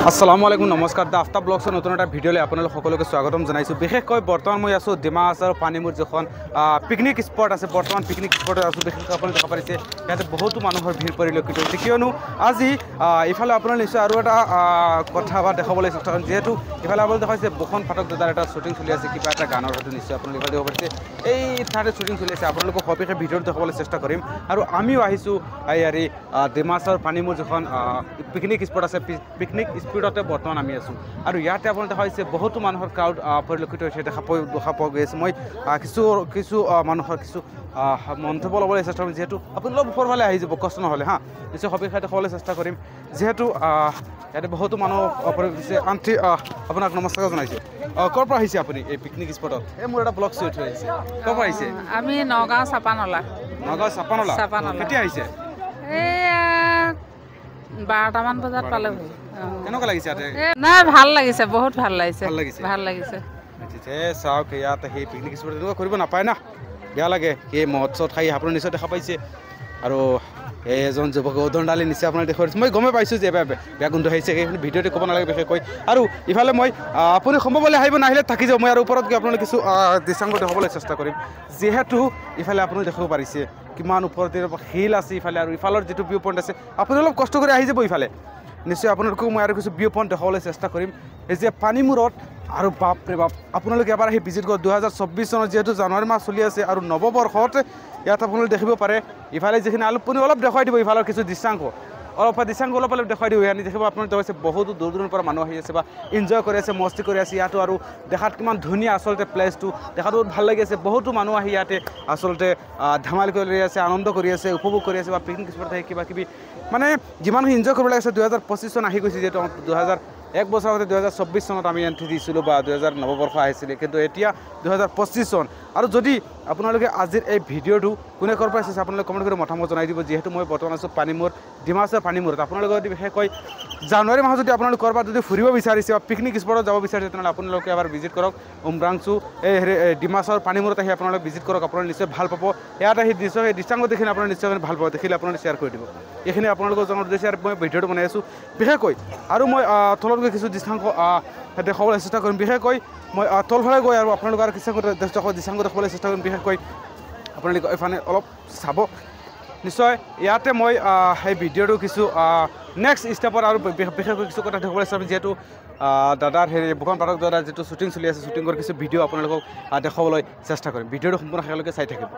আসসালামু আলাইকুম নমস্কাৰ দা আফতাব ব্লগছৰ নতুন এটা ভিডিঅ'লৈ আপোনালোক সকলোকে স্বাগতম জনাইছোঁ। বিশেষকৈ বৰ্তমান মই আছোঁ ডিমা হাছাও পানীমূৰ যিখন পিকনিক স্পট আছে, বৰ্তমান পিকনিক স্পটত আছোঁ। বিশেষকৈ আপোনালোকে দেখা পাইছে ইয়াতে বহুতো মানুহৰ ভিৰ পৰিলক্ষিত হৈছে, কিয়নো আজি ইফালে আপোনালোকে নিশ্চয় আৰু এটা কথা বা দেখাবলৈ চেষ্টা কৰিম। যিহেতু ইফালে আপোনালোকে দেখাইছে বসন ফাটক দাদাৰ এটা শ্বুটিং চলি আছে, কিবা এটা গানৰ হয়তো নিশ্চয় আপোনালোকে ইফালে দেখিব পাৰিছে। এই ঠাইতে শ্বুটিং চলি আছে, আপোনালোকক সবিশেষ ভিডিঅ'ত দেখাবলৈ চেষ্টা কৰিম। আৰু আমিও আহিছোঁ ইয়াৰে ডিমা হাছাওৰ পানীমূৰ যিখন পিকনিক স্পট আছে, পিকনিক স্পটতে বৰ্তমান আমি আছোঁ। আৰু ইয়াতে আপোনালোকে দেখা হৈছে বহুতো মানুহৰ ক্ৰাউড পৰিলক্ষিত হৈছে, দেখা পোৱা গৈ আছে। মই কিছু মানুহৰ কিছু মন্তব্য ল'বলৈ চেষ্টা কৰিম, যিহেতু আপুনি অলপ ওপৰফালে আহি যাব কষ্ট নহ'লে হা, নিশ্চয় সবিশেষ দেখাবলৈ চেষ্টা কৰিম। যিহেতু ইয়াতে বহুতো মানুহ পৰিছে। আণ্টি আপোনাক নমস্কাৰ জনাইছোঁ। ক'ৰ পৰা আহিছে আপুনি এই পিকনিক স্পটত? এই মোৰ এটা ব্লগ শ্বুট হৈ আছে। ক'ৰ পৰা আহিছে? আমি নগাঁও চাপানলা। নগাঁও চাপানলা। কেতিয়া আহিছে? এয়া 12টামান বজাত পালে। কেনেকুৱা লাগিছে ইয়াতে? নাই, ভাল লাগিছে, বহুত ভাল লাগিছে। ভাল লাগিছে। চাওক ইয়াত সেই পিকনিক স্পট এনেকুৱা কৰিব নাপায় না, বেয়া লাগে। সেই মহোৎসৱ খাই আপুনি নিশ্চয় দেখা পাইছে। আৰু এজন যুৱকে উদণ্ডালি নিশ্চয় আপোনাৰ দেখুৱাইছে। মই গমেই পাইছোঁ যে বেয়া গোন্ধ আহিছে, সেইখিনি ভিডিঅ'তে ক'ব নালাগে বিশেষকৈ। আৰু ইফালে মই আপুনি সম্ভৱলৈ আহিব, নাহিলে থাকি যাওঁ। মই আৰু ওপৰত গৈ আপোনালোকে কিছু দৃশ্যাংশ দেখাবলৈ চেষ্টা কৰিম। যিহেতু ইফালে আপুনি দেখিব পাৰিছে কিমান ওপৰতে শিল আছে ইফালে, আৰু ইফালৰ যিটো ভিউ পইণ্ট আছে, আপুনি অলপ কষ্ট কৰি আহি যাব ইফালে। নিশ্চয় আপোনালোকক মই আৰু কিছু ভিউ পইণ্ট দেখাবলৈ চেষ্টা কৰিম। এই যে পানীমূৰত আৰু বাপৰে বাপ, আপোনালোকে এবাৰ আহি ভিজিট কৰক। 2024 চনত যিহেতু জানুৱাৰী মাহ চলি আছে, আৰু নৱবৰ্ষত ইয়াত আপোনালোকে দেখিব পাৰে ইফালে যিখিনি আপুনি অলপ দেখুৱাই দিব ইফালৰ কিছু দৃশ্যাংশ, অলপ দেখুৱাই দিব। ইয়াত দেখিব আপোনালোকে দেখাইছে বহুতো দূৰ দূৰৰ পৰা মানুহ আহি আছে বা এনজয় কৰি আছে, মস্তি কৰি আছে ইয়াতো। আৰু দেখাত কিমান ধুনীয়া আচলতে প্লেচটো, দেখাত বহুত ভাল লাগি আছে। বহুতো মানুহ আহি ইয়াতে আচলতে ধেমালি কৰি আছে, আনন্দ কৰি আছে, উপভোগ কৰি আছে, বা পিকনিক স্পট আহি কিবা কিবি মানে যিমানখিনি এনজয় কৰিব লাগিছে। 2025 চন আহি গৈছে, যিহেতু 1 বছৰ আগতে 2024 চনত আমি এণ্ট্ৰি দিছিলোঁ, বা 2000 নৱবৰ্ষ আহিছিলে, কিন্তু এতিয়া 2025 চন। আৰু যদি আপোনালোকে আজিৰ এই ভিডিঅ'টো কোনে ক'ৰ পৰা চাইছে আপোনালোকে কমেণ্ট কৰি মতামত জনাই দিব। যিহেতু মই বৰ্তমান আছোঁ পানীমূৰ, ডিমা হাছাওৰ পানীমূৰত। আপোনালোকে যদি বিশেষকৈ জানুৱাৰী মাহত যদি আপোনালোকে ক'ৰবাত যদি ফুৰিব বিচাৰিছে বা পিকনিক স্পটত যাব বিচাৰিছে, তেনেহ'লে আপোনালোকে এবাৰ ভিজিট কৰক উমৰাংচু, এই ডিমা হাছাওৰ পানীমূৰত আহি আপোনালোকে ভিজিট কৰক। আপোনালোকে নিশ্চয় ভাল পাব। ইয়াত আহি নিশ্চয় সেই দৃশ্যাংশ দেখিলে আপোনালোকে নিশ্চয় ভাল পাব, দেখিলে আপোনালোকে শ্বেয়াৰ কৰি দিব। এইখিনি আপোনালোকৰ জনাৰ উদ্দেশ্যে মই ভিডিঅ'টো বনাই আছোঁ বিশেষকৈ। আৰু মই তলত গৈ কিছু দৃশ্যাংশ দেখাবলৈ চেষ্টা কৰিম। বিশেষকৈ মই তলফালে গৈ আৰু আপোনালোকৰ আৰু দৃশ্যাংশ দেখাবলৈ চেষ্টা কৰিম। বিশেষকৈ আপোনালোকে এইফালে অলপ চাব। নিশ্চয় ইয়াতে মই সেই ভিডিঅ'টো কিছু নেক্সট ষ্টেপত আৰু বিশেষকৈ কিছু কথা দেখাবলৈ চাম। যিহেতু দাদাৰ বসন ফাটক দাদাৰ যিটো শ্বুটিং চলি আছে, শ্বুটিং কৰি কিছু ভিডিঅ' আপোনালোকক দেখাবলৈ চেষ্টা কৰিম। ভিডিঅ'টো সম্পূৰ্ণ শেষলৈকে চাই থাকিব।